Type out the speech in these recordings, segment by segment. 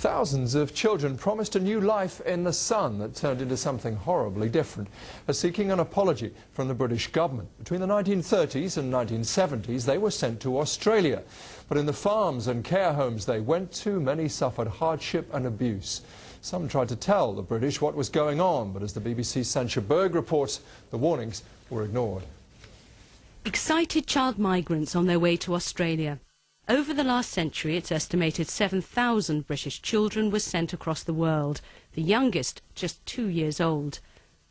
Thousands of children promised a new life in the sun that turned into something horribly different, are seeking an apology from the British government. Between the 1930s and 1970s, they were sent to Australia. But in the farms and care homes they went to, many suffered hardship and abuse. Some tried to tell the British what was going on, but as the BBC's Sancha Berg reports, the warnings were ignored. Excited child migrants on their way to Australia. Over the last century, it's estimated 7,000 British children were sent across the world, the youngest just 2 years old.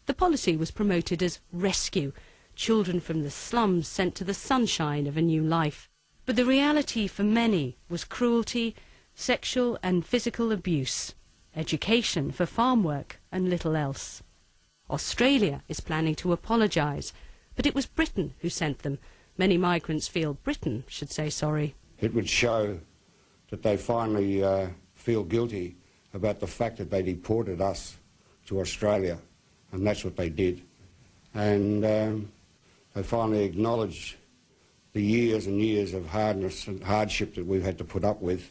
The policy was promoted as rescue, children from the slums sent to the sunshine of a new life. But the reality for many was cruelty, sexual and physical abuse, education for farm work and little else. Australia is planning to apologise, but it was Britain who sent them. Many migrants feel Britain should say sorry. It would show that they finally feel guilty about the fact that they deported us to Australia, and that's what they did. And they finally acknowledge the years and years of hardness and hardship that we've had to put up with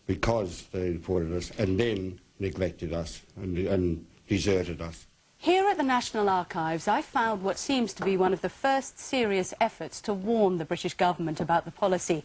because they deported us and then neglected us and deserted us. Here at the National Archives, I found what seems to be one of the first serious efforts to warn the British government about the policy.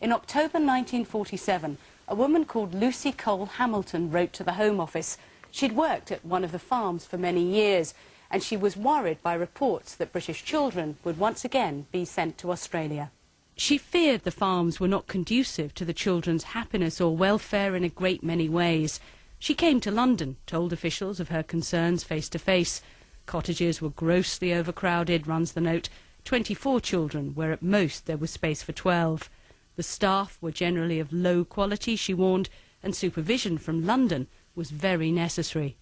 In October 1947, a woman called Lucy Cole Hamilton wrote to the Home Office. She'd worked at one of the farms for many years, and she was worried by reports that British children would once again be sent to Australia. She feared the farms were not conducive to the children's happiness or welfare in a great many ways. She came to London, told officials of her concerns face to face. Cottages were grossly overcrowded, runs the note. 24 children, where at most there was space for 12. The staff were generally of low quality, she warned, and supervision from London was very necessary.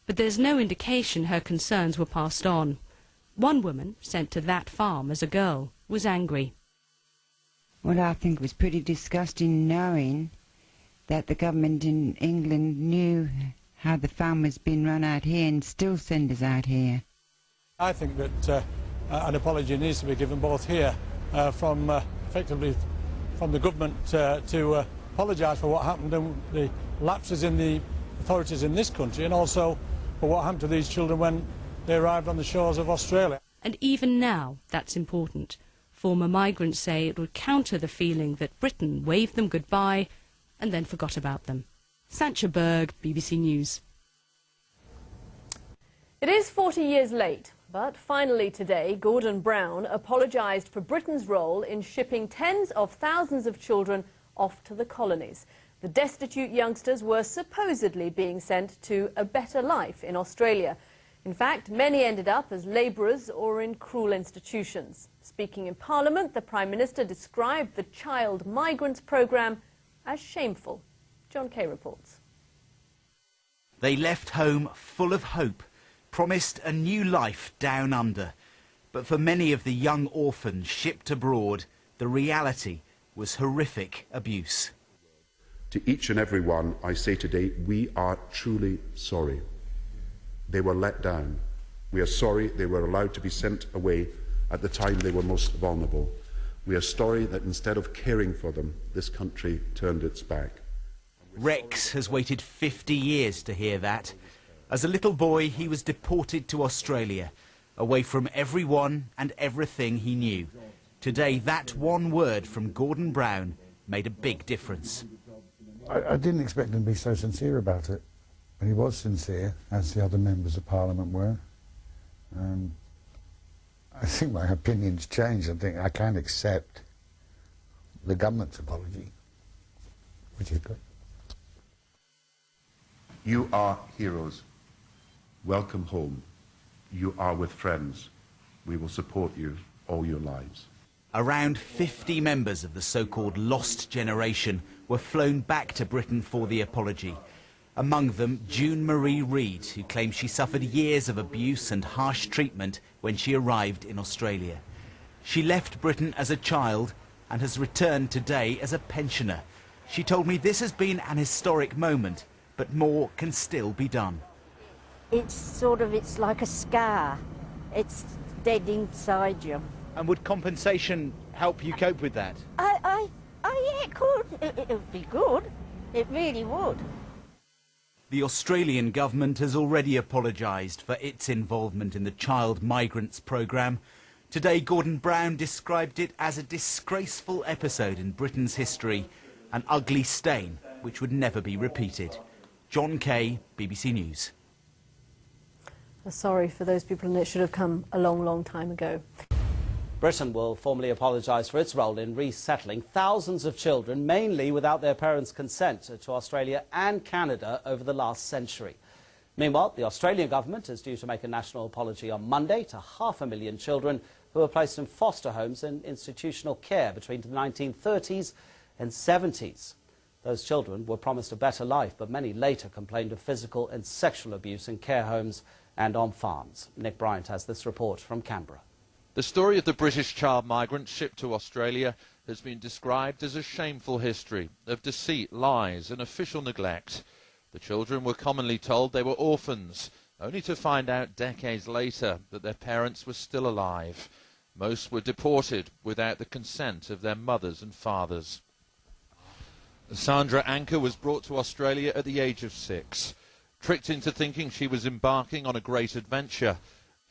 But there's no indication her concerns were passed on. One woman, sent to that farm as a girl, was angry. Well, I think it was pretty disgusting knowing that the government in England knew how the farm was being run out here and still send us out here. I think that an apology needs to be given both here effectively from the government to apologise for what happened and the lapses in the authorities in this country, and also for what happened to these children when they arrived on the shores of Australia. And even now, that's important. Former migrants say it would counter the feeling that Britain waved them goodbye and then forgot about them. Sancha Berg, BBC News. It is 40 years late, but finally today, Gordon Brown apologised for Britain's role in shipping tens of thousands of children off to the colonies. The destitute youngsters were supposedly being sent to a better life in Australia. In fact, many ended up as labourers or in cruel institutions. Speaking in Parliament, the Prime Minister described the child migrants programme as shameful. John Kay reports. They left home full of hope, promised a new life down under. But for many of the young orphans shipped abroad, the reality was horrific abuse. To each and every one, I say today, we are truly sorry. They were let down. We are sorry they were allowed to be sent away at the time they were most vulnerable. We are sorry that instead of caring for them, this country turned its back. Rex has waited 50 years to hear that. As a little boy, he was deported to Australia, away from everyone and everything he knew. Today, that one word from Gordon Brown made a big difference. I didn't expect him to be so sincere about it. And he was sincere, as the other members of Parliament were. I think my opinion's changed. I think I can accept the government's apology, which is good. You are heroes. Welcome home. You are with friends. We will support you all your lives. Around 50 members of the so-called lost generation were flown back to Britain for the apology. Among them, June Marie Reid, who claims she suffered years of abuse and harsh treatment when she arrived in Australia. She left Britain as a child and has returned today as a pensioner. She told me this has been an historic moment, but more can still be done. It's like a scar. It's dead inside you. And would compensation help you cope with that? Yeah, it could. It would be good. It really would. The Australian government has already apologised for its involvement in the child migrants programme. Today, Gordon Brown described it as a disgraceful episode in Britain's history, an ugly stain which would never be repeated. John Kay, BBC News. Sorry for those people, and it should have come a long, long time ago. Britain will formally apologise for its role in resettling thousands of children, mainly without their parents' consent, to Australia and Canada over the last century. Meanwhile, the Australian government is due to make a national apology on Monday to 500,000 children who were placed in foster homes and institutional care between the 1930s and 70s. Those children were promised a better life, but many later complained of physical and sexual abuse in care homes and on farms. Nick Bryant has this report from Canberra. The story of the British child migrants shipped to Australia has been described as a shameful history of deceit, lies and official neglect. The children were commonly told they were orphans, only to find out decades later that their parents were still alive. Most were deported without the consent of their mothers and fathers. Sandra Anker was brought to Australia at the age of 6. Tricked into thinking she was embarking on a great adventure,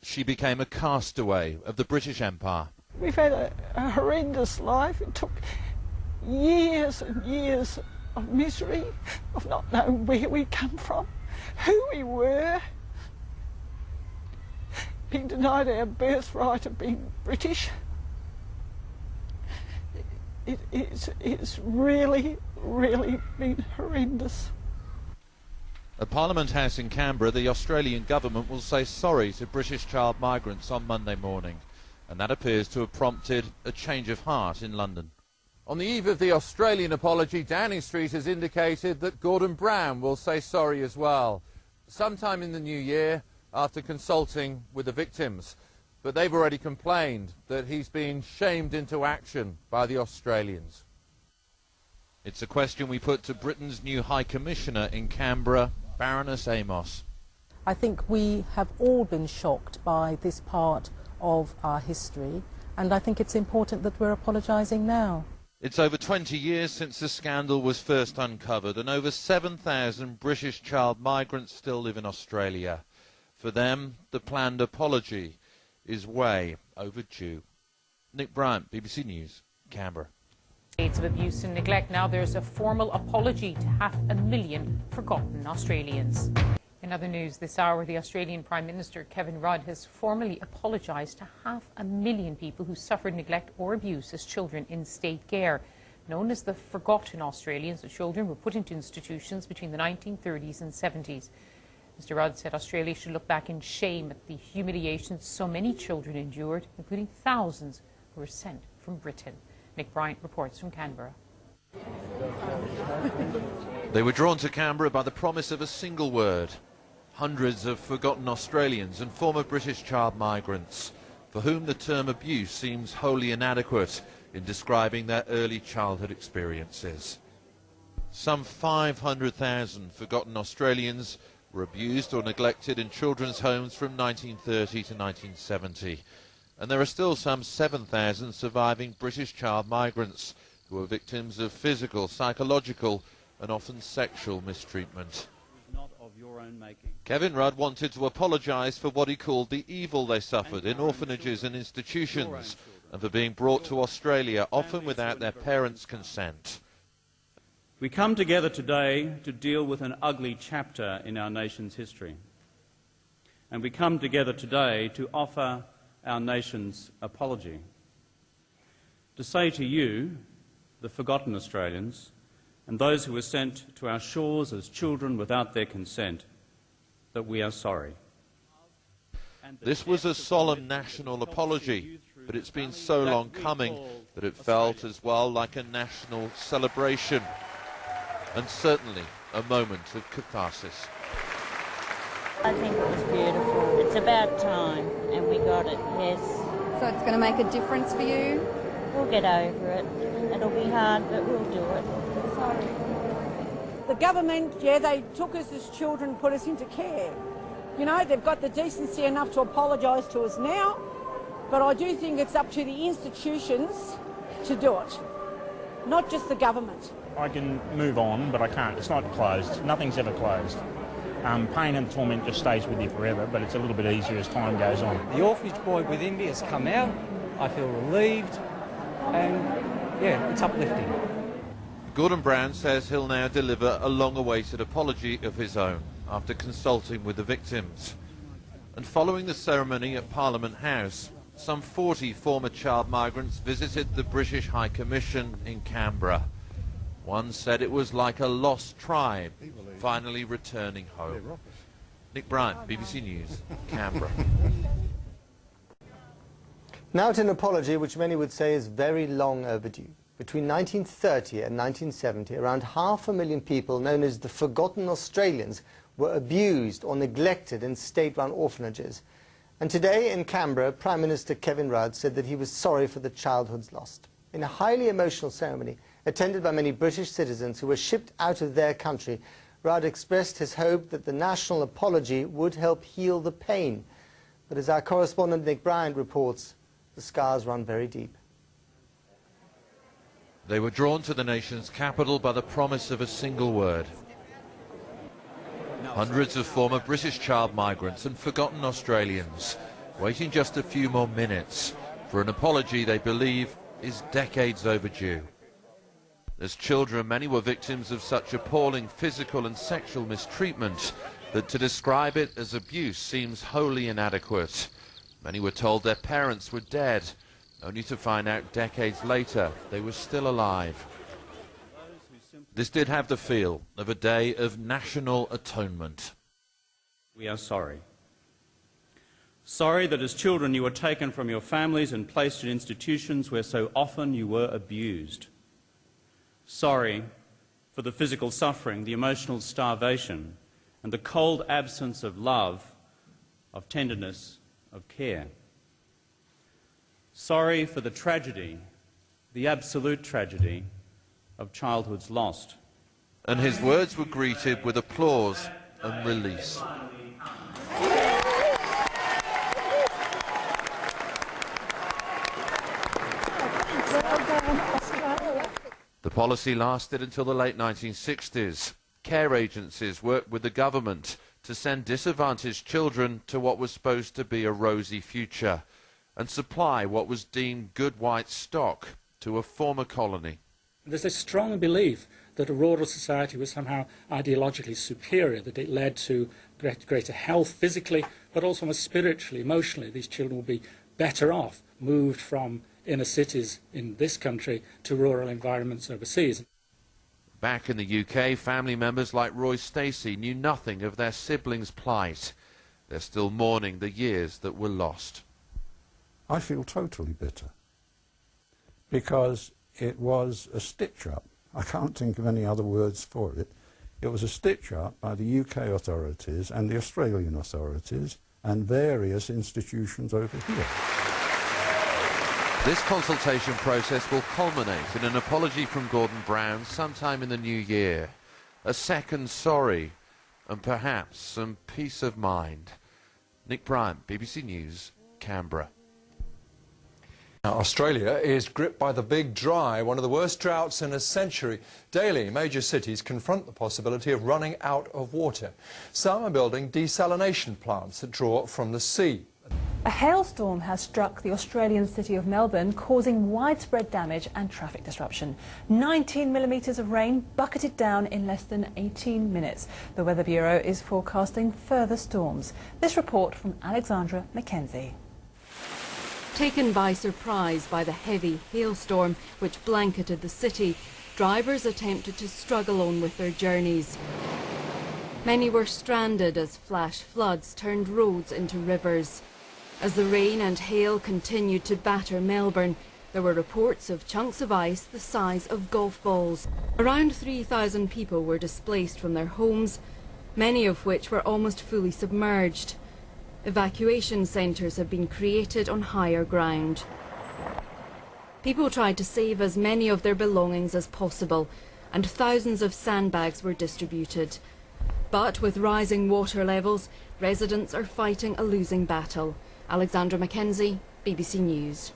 she became a castaway of the British Empire. We've had a horrendous life. It took years and years of misery, of not knowing where we come from, who we were, being denied our birthright of being British. It's really, really been horrendous. At Parliament House in Canberra, the Australian government will say sorry to British child migrants on Monday morning, and that appears to have prompted a change of heart in London. On the eve of the Australian apology, Downing Street has indicated that Gordon Brown will say sorry as well, sometime in the new year after consulting with the victims. But they've already complained that he's been shamed into action by the Australians. It's a question we put to Britain's new High Commissioner in Canberra, Baroness Amos. I think we have all been shocked by this part of our history, and I think it's important that we're apologising now. It's over 20 years since the scandal was first uncovered, and over 7,000 British child migrants still live in Australia. For them, the planned apology is way overdue. Nick Bryant, BBC News, Canberra. Of abuse and neglect. Now there's a formal apology to 500,000 forgotten Australians. In other news this hour, the Australian Prime Minister Kevin Rudd has formally apologised to 500,000 people who suffered neglect or abuse as children in state care. Known as the Forgotten Australians, the children were put into institutions between the 1930s and 70s. Mr Rudd said Australia should look back in shame at the humiliations so many children endured, including thousands who were sent from Britain. Nick Bryant reports from Canberra. They were drawn to Canberra by the promise of a single word. Hundreds of forgotten Australians and former British child migrants, for whom the term abuse seems wholly inadequate in describing their early childhood experiences. Some 500,000 forgotten Australians were abused or neglected in children's homes from 1930 to 1970. And there are still some 7,000 surviving British child migrants who are victims of physical, psychological and often sexual mistreatment. Not of your own making. Kevin Rudd wanted to apologise for what he called the evil they suffered in orphanages and institutions, and for being brought to Australia, often without their parents' consent. We come together today to deal with an ugly chapter in our nation's history. And we come together today to offer our nation's apology. To say to you, the forgotten Australians, and those who were sent to our shores as children without their consent, that we are sorry. This was a solemn national apology, but it's been so long coming that it felt as well like a national celebration, and certainly a moment of catharsis. I think it was beautiful. It's about time, and we got it, yes. So it's going to make a difference for you? We'll get over it. It'll be hard, but we'll do it. Sorry. The government, yeah, they took us as children, put us into care. You know, they've got the decency enough to apologise to us now, but I do think it's up to the institutions to do it, not just the government. I can move on, but I can't. It's not closed. Nothing's ever closed. Pain and torment just stays with you forever, but it's a little bit easier as time goes on. The orphanage boy within me has come out. I feel relieved, and yeah, it's uplifting. Gordon Brown says he'll now deliver a long-awaited apology of his own after consulting with the victims. And following the ceremony at Parliament House, some 40 former child migrants visited the British High Commission in Canberra. One said it was like a lost tribe, finally returning home. Nick Bryant, BBC News, Canberra. Now to an apology which many would say is very long overdue. Between 1930 and 1970, around 500,000 people known as the Forgotten Australians were abused or neglected in state-run orphanages. And today in Canberra, Prime Minister Kevin Rudd said that he was sorry for the childhoods lost. In a highly emotional ceremony, attended by many British citizens who were shipped out of their country, Rudd expressed his hope that the national apology would help heal the pain. But as our correspondent Nick Bryant reports, the scars run very deep. They were drawn to the nation's capital by the promise of a single word. Hundreds of former British child migrants and forgotten Australians waiting just a few more minutes for an apology they believe is decades overdue. As children, many were victims of such appalling physical and sexual mistreatment that to describe it as abuse seems wholly inadequate. Many were told their parents were dead, only to find out decades later they were still alive. This did have the feel of a day of national atonement. We are sorry. Sorry that as children you were taken from your families and placed in institutions where so often you were abused. Sorry for the physical suffering, the emotional starvation, and the cold absence of love, of tenderness, of care. Sorry for the tragedy, the absolute tragedy, of childhoods lost. And his words were greeted with applause and release. The policy lasted until the late 1960s. Care agencies worked with the government to send disadvantaged children to what was supposed to be a rosy future and supply what was deemed good white stock to a former colony. There's a strong belief that a rural society was somehow ideologically superior, that it led to greater health physically, but also spiritually, emotionally. These children will be better off, moved from inner cities in this country to rural environments overseas. Back in the UK, family members like Roy Stacey knew nothing of their siblings' plight. They're still mourning the years that were lost. I feel totally bitter because it was a stitch-up. I can't think of any other words for it. It was a stitch-up by the UK authorities and the Australian authorities and various institutions over here. This consultation process will culminate in an apology from Gordon Brown sometime in the new year, a second sorry, and perhaps some peace of mind. Nick Bryant, BBC News, Canberra. Now, Australia is gripped by the big dry, one of the worst droughts in a century. Daily, major cities confront the possibility of running out of water. Some are building desalination plants that draw from the sea. A hailstorm has struck the Australian city of Melbourne, causing widespread damage and traffic disruption. 19 millimetres of rain bucketed down in less than 18 minutes. The Weather Bureau is forecasting further storms. This report from Alexandra Mackenzie. Taken by surprise by the heavy hailstorm which blanketed the city, drivers attempted to struggle on with their journeys. Many were stranded as flash floods turned roads into rivers. As the rain and hail continued to batter Melbourne, there were reports of chunks of ice the size of golf balls. Around 3,000 people were displaced from their homes, many of which were almost fully submerged. Evacuation centres have been created on higher ground. People tried to save as many of their belongings as possible, and thousands of sandbags were distributed. But with rising water levels, residents are fighting a losing battle. Alexandra Mackenzie, BBC News.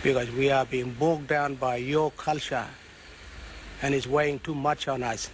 Because we are being bogged down by your culture and it's weighing too much on us.